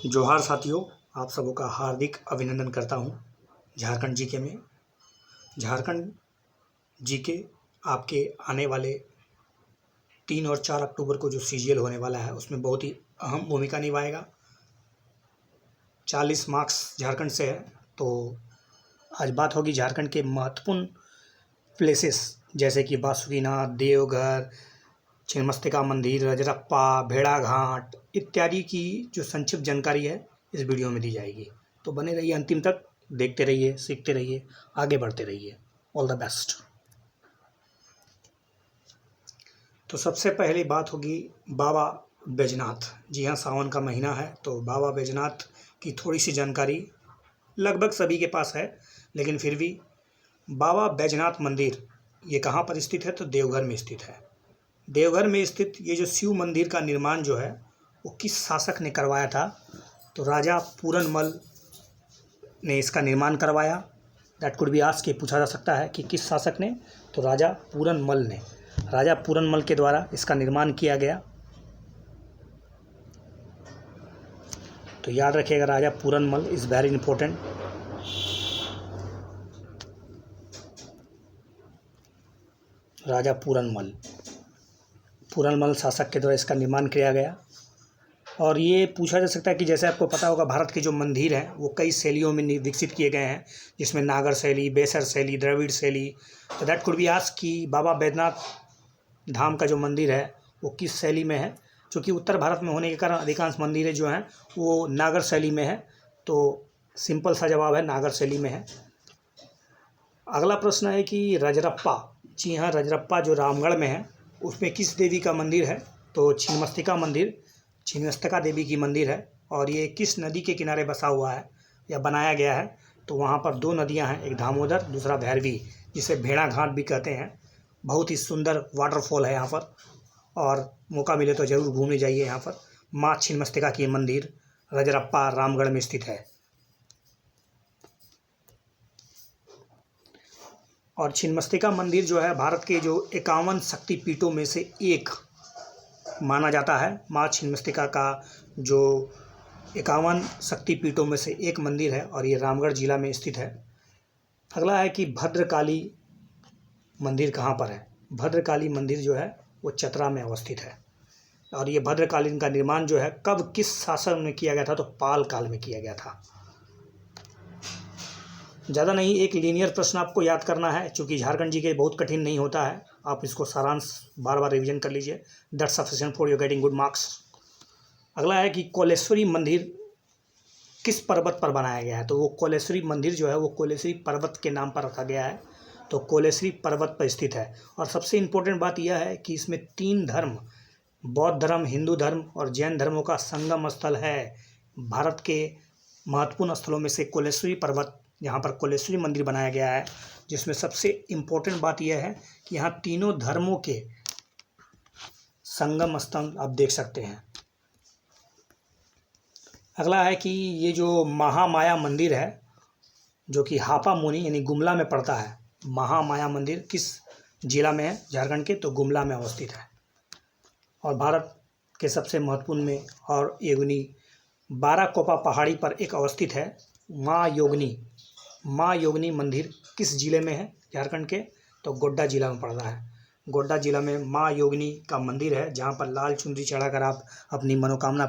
जोहार साथियों, आप सबों का हार्दिक अभिनंदन करता हूं। झारखंड जीके में झारखंड जीके आपके आने वाले 3 और 4 अक्टूबर को जो सीजीएल होने वाला है उसमें बहुत ही अहम भूमिका निभाएगा। 40 मार्क्स झारखंड से है। तो आज बात होगी झारखंड के महत्वपूर्ण प्लेसेस जैसे कि बासुकीनाथ, देवघर, छिन्नमस्तिका मंदिर, रजरप्पा, भेड़ाघाट इत्यादि की जो संक्षिप्त जानकारी है इस वीडियो में दी जाएगी। तो बने रहिए अंतिम तक, देखते रहिए, सीखते रहिए, आगे बढ़ते रहिए। All the best. तो सबसे पहली बात होगी बाबा बैजनाथ। जी हाँ, सावन का महीना है तो बाबा बैजनाथ की थोड़ी सी जानकारी लगभग सभी के पास है, लेकिन फिर भी बाबा बैजनाथ मंदिर ये कहाँ पर स्थित है? तो देवघर में स्थित है। देवघर में स्थित ये जो शिव मंदिर का निर्माण जो है वो किस शासक ने करवाया था? तो राजा पूरनमल ने इसका निर्माण करवाया। दैट कुड बी आस्क्ड, कि पूछा जा सकता है कि किस शासक ने? तो राजा पूरनमल के द्वारा इसका निर्माण किया गया। तो याद रखिएगा, राजा पूरनमल इज़ वेरी इंपॉर्टेंट। राजा पूरनमल शासक के द्वारा इसका निर्माण किया गया। और ये पूछा जा सकता है कि जैसे आपको पता होगा, भारत के जो मंदिर हैं वो कई शैलियों में विकसित किए गए हैं, जिसमें नागर शैली, बेसर शैली, द्रविड़ शैली। तो दैट कुड बी आस्क्ड कि बाबा बैद्यनाथ धाम का जो मंदिर है वो किस शैली में है? क्योंकि उत्तर भारत में होने के कारण अधिकांश मंदिरें जो हैं वो नागर शैली में है। तो सिंपल सा जवाब है, नागर शैली में है। अगला प्रश्न है कि रजरप्पा। जी हाँ, रजरप्पा जो रामगढ़ में है उसमें किस देवी का मंदिर है? तो छिन्नमस्तिका देवी की मंदिर है। और ये किस नदी के किनारे बसा हुआ है या बनाया गया है? तो वहाँ पर 2 नदियाँ हैं, एक दामोदर, दूसरा भैरवी, जिसे भेड़ाघाट भी कहते हैं। बहुत ही सुंदर वाटरफॉल है यहाँ पर, और मौका मिले तो ज़रूर घूमने जाइए यहाँ पर। माँ छिन्नमस्तिका की मंदिर रजरप्पा रामगढ़ में स्थित है। और छिन्नमस्तिका मंदिर जो है भारत के जो 51 शक्तिपीठों में से एक माना जाता है। माँ छिन्नमस्तिका का जो 51 शक्तिपीठों में से एक मंदिर है और ये रामगढ़ जिला में स्थित है। अगला है कि भद्रकाली मंदिर कहाँ पर है? भद्रकाली मंदिर जो है वो चतरा में अवस्थित है। और ये भद्रकाली का निर्माण जो है कब, किस शासक में किया गया था? तो पाल काल में किया गया था। ज़्यादा नहीं, एक लीनियर प्रश्न आपको याद करना है, चूँकि झारखंड जी के बहुत कठिन नहीं होता है। आप इसको सारांश बार बार रिवीजन कर लीजिए। That's sufficient for you getting good marks. अगला है कि कोलेश्वरी मंदिर किस पर्वत पर बनाया गया है? तो वो कोलेश्वरी मंदिर जो है वो कोलेश्वरी पर्वत के नाम पर रखा गया है। तो कोलेश्वरी पर्वत पर स्थित है। और सबसे इम्पोर्टेंट बात यह है कि इसमें 3 धर्म, बौद्ध धर्म, हिंदू धर्म और जैन धर्मों का संगम स्थल है। भारत के महत्वपूर्ण स्थलों में से कोलेश्वरी पर्वत, यहाँ पर कोलेश्वरी मंदिर बनाया गया है, जिसमें सबसे इम्पोर्टेंट बात यह है कि यहाँ तीनों धर्मों के संगम स्थल आप देख सकते हैं। अगला है कि ये जो महामाया मंदिर है जो कि हापामोनी यानी गुमला में पड़ता है, महामाया मंदिर किस जिला में है? झारखंड के, तो गुमला में अवस्थित है। और भारत के सबसे महत्वपूर्ण में और योगिनी बाराकोपा पहाड़ी पर एक अवस्थित है माँ योगिनी मंदिर किस जिले में है झारखंड के? तो गोड्डा जिला में पड़ रहा है। गोड्डा जिला में माँ योगिनी का मंदिर है, जहाँ पर लाल चुनरी चढ़ाकर आप अपनी मनोकामना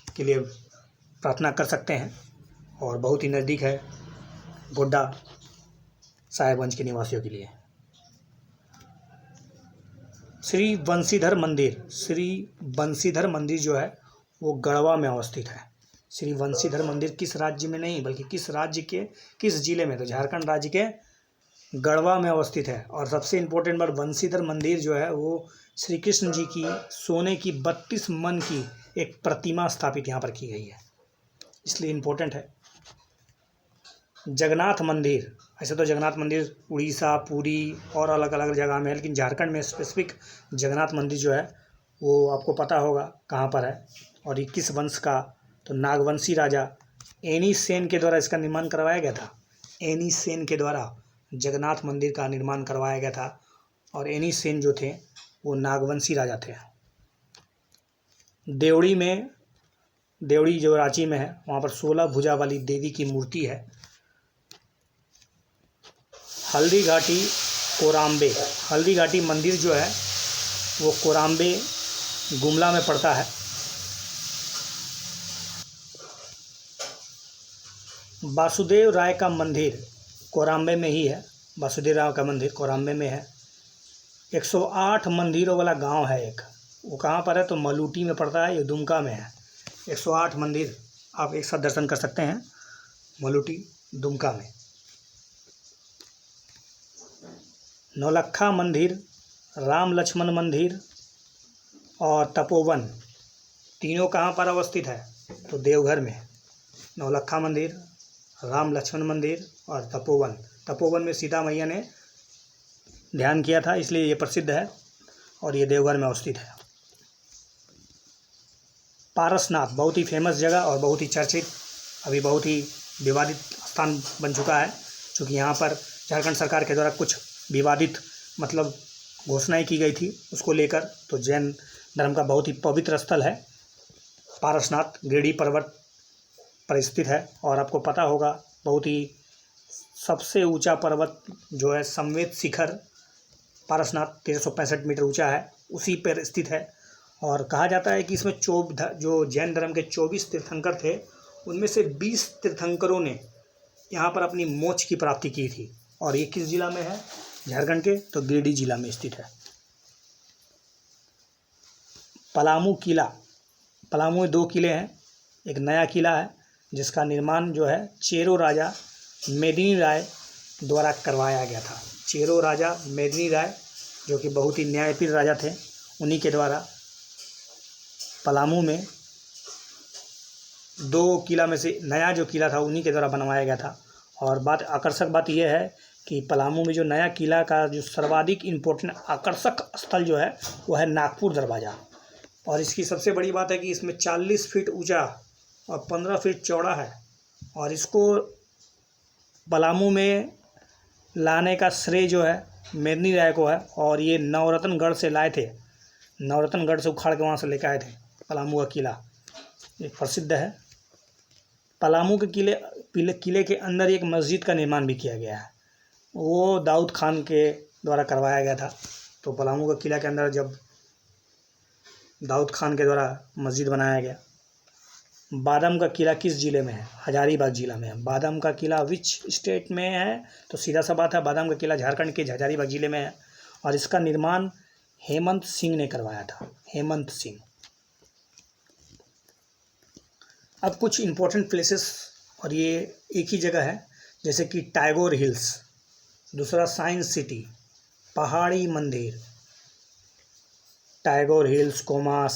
के लिए प्रार्थना कर सकते हैं। और बहुत ही नज़दीक है गोड्डा साहेबगंज के निवासियों के लिए। श्री बंशीधर मंदिर जो है वो गढ़वा में अवस्थित है। श्री बंशीधर मंदिर किस राज्य में नहीं, बल्कि किस राज्य के, किस जिले में? तो झारखंड राज्य के गढ़वा में अवस्थित है। और सबसे इम्पोर्टेंट बात, बंशीधर मंदिर जो है वो श्री कृष्ण जी की सोने की 32 मन की एक प्रतिमा स्थापित यहाँ पर की गई है, इसलिए इम्पोर्टेंट है। जगन्नाथ मंदिर, ऐसे तो जगन्नाथ मंदिर उड़ीसा, पुरी और अलग अलग जगह में है, लेकिन झारखंड में स्पेसिफिक जगन्नाथ मंदिर जो है वो आपको पता होगा कहाँ पर है। और ये किस वंश का? तो नागवंशी राजा एनी सेन के द्वारा इसका निर्माण करवाया गया था। एनी सेन के द्वारा जगन्नाथ मंदिर का निर्माण करवाया गया था। और एनी सेन जो थे वो नागवंशी राजा थे। देवड़ी जो रांची में है, वहाँ पर 16 भुजा वाली देवी की मूर्ति है। हल्दी घाटी कोराम्बे, हल्दी घाटी मंदिर जो है वो कोराम्बे गुमला में पड़ता है। वासुदेव राय का मंदिर कोराम्बे में ही है, वासुदेव राय का मंदिर कोराम्बे में है। 108 मंदिरों वाला गांव है एक, वो कहाँ पर है तो मलूटी में पड़ता है, ये दुमका में है। 108 मंदिर आप एक साथ दर्शन कर सकते हैं मलूटी दुमका में। नौलक्खा मंदिर, राम लक्ष्मण मंदिर और तपोवन तीनों कहाँ पर अवस्थित है तो देवघर में। नौलक्खा मंदिर, राम लक्ष्मण मंदिर और तपोवन। तपोवन में सीता मैया ने ध्यान किया था, इसलिए ये प्रसिद्ध है और ये देवघर में अवस्थित है। पारसनाथ बहुत ही फेमस जगह और बहुत ही चर्चित, अभी बहुत ही विवादित स्थान बन चुका है, क्योंकि यहाँ पर झारखंड सरकार के द्वारा कुछ विवादित मतलब घोषणाएं की गई थी उसको लेकर। तो जैन धर्म का बहुत ही पवित्र स्थल है पारसनाथ, गिरिडीह पर्वत पर स्थित है। और आपको पता होगा बहुत ही सबसे ऊंचा पर्वत जो है संवेद शिखर पारसनाथ 1365 मीटर ऊंचा है, उसी पर स्थित है। और कहा जाता है कि इसमें जो जैन धर्म के 24 तीर्थंकर थे, उनमें से 20 तीर्थंकरों ने यहाँ पर अपनी मोक्ष की प्राप्ति की थी। और ये किस जिला में है झारखंड के तो गिरिडीह जिला में स्थित है। पलामू किला, पलामू में 2 किले हैं। एक नया किला है जिसका निर्माण जो है चेरो राजा मेदिनी राय द्वारा करवाया गया था। चेरो राजा मेदिनी राय जो कि बहुत ही न्यायप्रिय राजा थे, उन्हीं के द्वारा पलामू में 2 किला में से नया जो किला था उन्हीं के द्वारा बनवाया गया था। और आकर्षक बात यह है कि पलामू में जो नया किला का जो सर्वाधिक इम्पोर्टेंट आकर्षक स्थल जो है वो है नागपुर दरवाज़ा। और इसकी सबसे बड़ी बात है कि इसमें 40 फीट ऊंचा और 15 फीट चौड़ा है। और इसको पलामू में लाने का श्रेय जो है मेदिनी राय को है। और ये नवरत्नगढ़ से लाए थे, नवरत्नगढ़ से उखाड़ के वहाँ से लेकर आए थे पलामू का किला, ये प्रसिद्ध है। पलामू के किले के अंदर एक मस्जिद का निर्माण भी किया गया है, वो दाऊद खान के द्वारा करवाया गया था। तो पलामू का किला के अंदर जब दाऊद खान के द्वारा मस्जिद बनाया गया। बादाम का किला किस जिले में है? हजारीबाग जिला में है। बादाम का किला विच स्टेट में है तो सीधा सा बात है, बादाम का किला झारखंड के हजारीबाग जिले में है। और इसका निर्माण हेमंत सिंह ने करवाया था, हेमंत सिंह। अब कुछ इम्पोर्टेंट प्लेसेस, और ये एक ही जगह है, जैसे कि टैगोर हिल्स, दूसरा साइंस सिटी, पहाड़ी मंदिर, Tagore hills commas,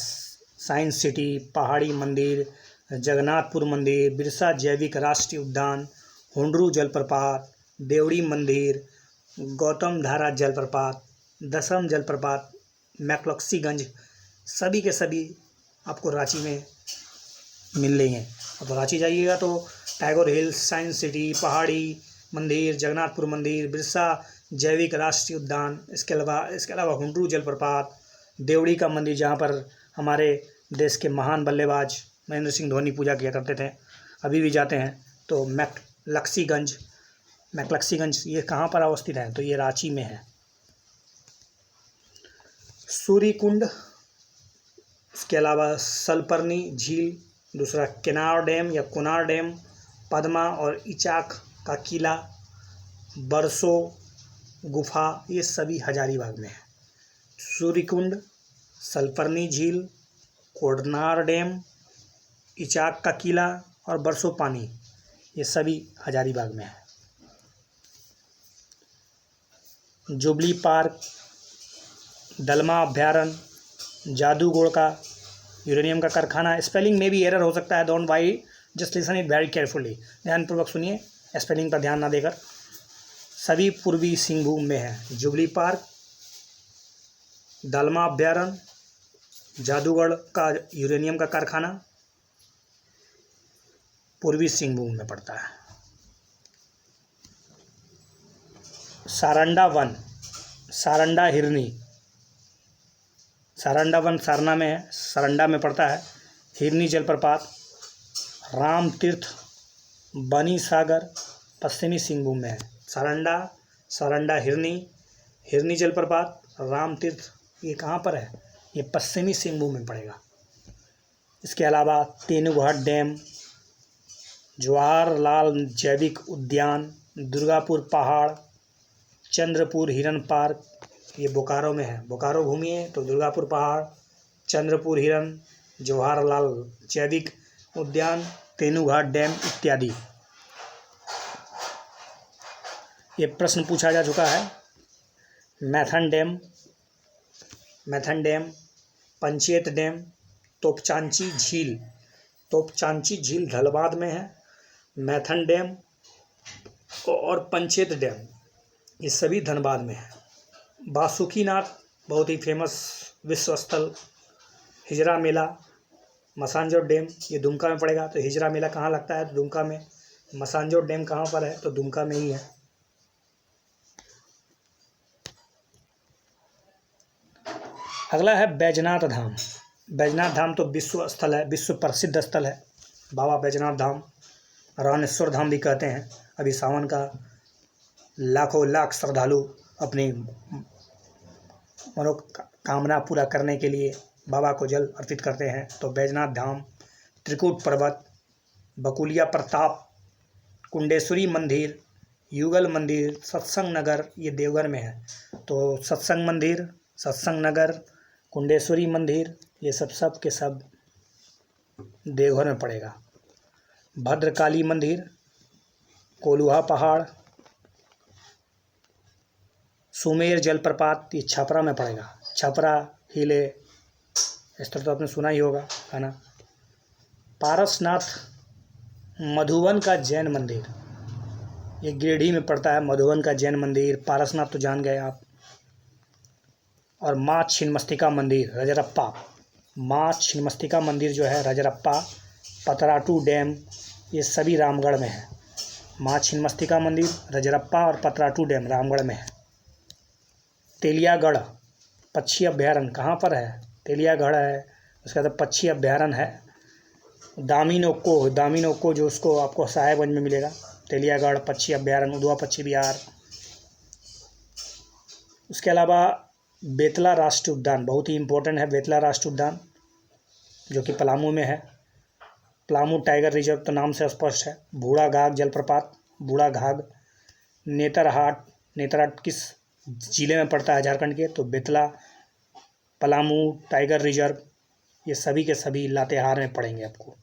science city, पहाड़ी मंदिर, जगन्नाथपुर मंदिर, बिरसा जैविक राष्ट्रीय उद्यान, हुंडरू जलप्रपात, देवड़ी मंदिर, गौतम धारा जलप्रपात, दसम जलप्रपात, मैक्लक्सीगंज, सभी के सभी आपको रांची में मिल रही हैं। अब रांची जाइएगा तो टैगोर हिल्स, साइंस सिटी, पहाड़ी मंदिर, जगन्नाथपुर मंदिर, बिरसा जैविक राष्ट्रीय उद्यान, इसके अलावा हुंडरू जलप्रपात, देवड़ी का मंदिर जहाँ पर हमारे देश के महान बल्लेबाज महेंद्र सिंह धोनी पूजा किया करते थे, अभी भी जाते हैं। तो मैक्लक्सीगंज ये कहाँ पर अवस्थित है तो ये रांची में है। सूर्यकुंड, इसके अलावा सलपर्नी झील, दूसरा केनार डैम या कुनार डैम, पद्मा और इचाक का किला, बरसो गुफा, ये सभी हजारीबाग में है। सूर्यकुंड, सलपर्नी झील, कोडनार डैम, इचाक का किला और बरसो पानी, ये सभी हजारीबाग में है। जुबली पार्क, दलमा अभ्यारण्य, जादूगोड़ का यूरेनियम का कारखाना, स्पेलिंग में भी एरर हो सकता है, don't Y, just listen it very carefully, ध्यानपूर्वक सुनिए, स्पेलिंग पर ध्यान ना देकर। सभी पूर्वी सिंहभूम में है। जुबली पार्क, दलमा अभ्यारण्य, जादूगढ़ का यूरेनियम का कारखाना पूर्वी सिंहभूम में पड़ता है। सारंडा वन, सारंडा हिरनी, सारंडा वन सारना में है, सारंडा में पड़ता है। हिरनी जलप्रपात राम तीर्थ बनी सागर पश्चिमी सिंहभूम में है। सारंडा हिरनी जलप्रपात, राम तीर्थ ये कहाँ पर है? ये पश्चिमी सिंहभूम में पड़ेगा। इसके अलावा तेनुघाट डैम, जवाहरलाल जैविक उद्यान, दुर्गापुर पहाड़, चंद्रपुर हिरन पार्क, ये बोकारो में है। बोकारो घूमिए तो दुर्गापुर पहाड़, चंद्रपुर हिरन, जवाहरलाल जैविक उद्यान, तेनुघाट डैम इत्यादि। ये प्रश्न पूछा जा चुका है। मैथन डैम, पंचेत डैम, तोपचांची झील धनबाद में है। मैथन डैम और पंचेत डैम ये सभी धनबाद में है। बासुकीनाथ बहुत ही फेमस विश्व स्थल, हिजरा मेला, मसांजोर डैम ये दुमका में पड़ेगा। तो हिजरा मेला कहाँ लगता है? तो दुमका में। मसांजोर डैम कहाँ पर है? तो दुमका में ही है। अगला है बैजनाथ धाम। बैजनाथ धाम तो विश्व स्थल है, विश्व प्रसिद्ध स्थल है। बाबा बैजनाथ धाम, रामेश्वर धाम भी कहते हैं। अभी सावन का लाखों लाख श्रद्धालु अपनी मनोकामना पूरा करने के लिए बाबा को जल अर्पित करते हैं। तो बैजनाथ धाम, त्रिकूट पर्वत, बकुलिया प्रताप, कुंडेश्वरी मंदिर, युगल मंदिर, सत्संग नगर ये देवघर में है। तो सत्संग मंदिर, सत्संग नगर, कुंडेश्वरी मंदिर ये सब के सब देवघर में पड़ेगा। भद्रकाली मंदिर, कोलुहा पहाड़, सुमेर जलप्रपात ये छपरा में पड़ेगा। छपरा हिले इस तरह तो आपने सुना ही होगा, है ना। पारसनाथ मधुबन का जैन मंदिर, ये गिरिडीह में पड़ता है। मधुबन का जैन मंदिर, पारसनाथ तो जान गए आप। और माँ छिन्नमस्तिका मंदिर रजरप्पा, माँ छिन्नमस्तिका मंदिर जो है रजरप्पा, पतराटू डैम ये सभी रामगढ़ में है। माँ छिन्नमस्तिका मंदिर, रजरप्पा और पतराटू डैम रामगढ़ में है। तेलियागढ़ पक्षी अभ्यारण्य कहाँ पर है? तेलियागढ़ है। उसका तो पक्षी अभ्यारण्य है। दामिनोको जो उसको आपको साहेबगंज में मिलेगा। तेलियागढ़ पक्षी अभ्यारण्य, उदवा पक्षी विहार। उसके अलावा बेतला राष्ट्रीय उद्यान बहुत ही इम्पोर्टेंट है। बेतला राष्ट्रीय उद्यान जो कि पलामू में है। पलामू टाइगर रिजर्व तो नाम से स्पष्ट है। बूढ़ाघाघ जलप्रपात, बूढ़ाघाघ, नेतरहाट किस जिले में पड़ता है? झारखंड के। तो बेतला, पलामू टाइगर रिजर्व ये सभी के सभी लातेहार में पड़ेंगे आपको,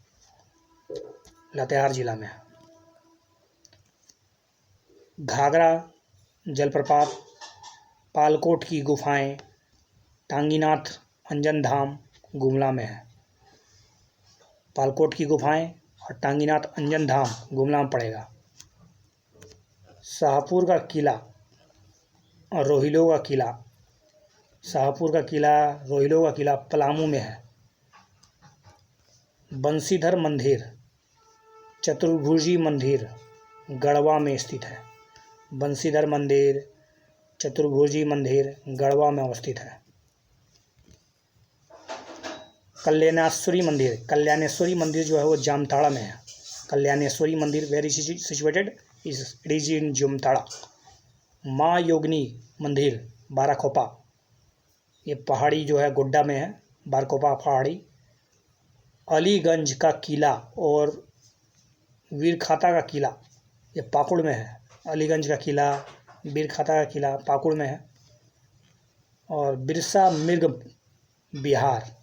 लातेहार जिला में। घाघरा जलप्रपात, पालकोट की गुफाएं, टांगीनाथ अंजन धाम गुमला में है। पालकोट की गुफाएं और टांगीनाथ अंजन धाम गुमला में पड़ेगा। शाहपुर का किला और रोहिलो का किला, शाहपुर का किला, रोहिलो का किला पलामू में है। बंसीधर मंदिर, चतुर्भुजी मंदिर गढ़वा में स्थित है। बंसीधर मंदिर, चतुर्भुजी मंदिर गढ़वा में अवस्थित है। कल्याणेश्वरी मंदिर जो है वो जामताड़ा में है। कल्याणेश्वरी मंदिर very situated it is in Jamtara. माँ योगिनी मंदिर बाराकोपा, ये पहाड़ी जो है गोड्डा में है, बाराकोपा पहाड़ी। अलीगंज का किला और वीरखाता का किला ये पाकुड़ में है। अलीगंज का किला, वीरखाता का किला पाकुड़ में है। और बिरसा मृग विहार,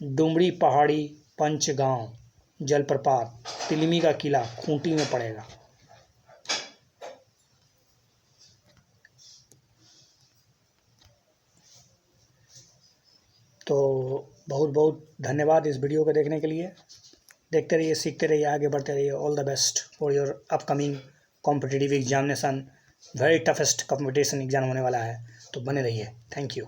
डुमरी पहाड़ी, पंचगांव जलप्रपात, तिलमी का किला खूंटी में पड़ेगा। तो बहुत बहुत धन्यवाद इस वीडियो को देखने के लिए। देखते रहिए, सीखते रहिए, आगे बढ़ते रहिए। All the best for your upcoming competitive examination. Very toughest competition exam होने वाला है, तो बने रहिए। Thank you.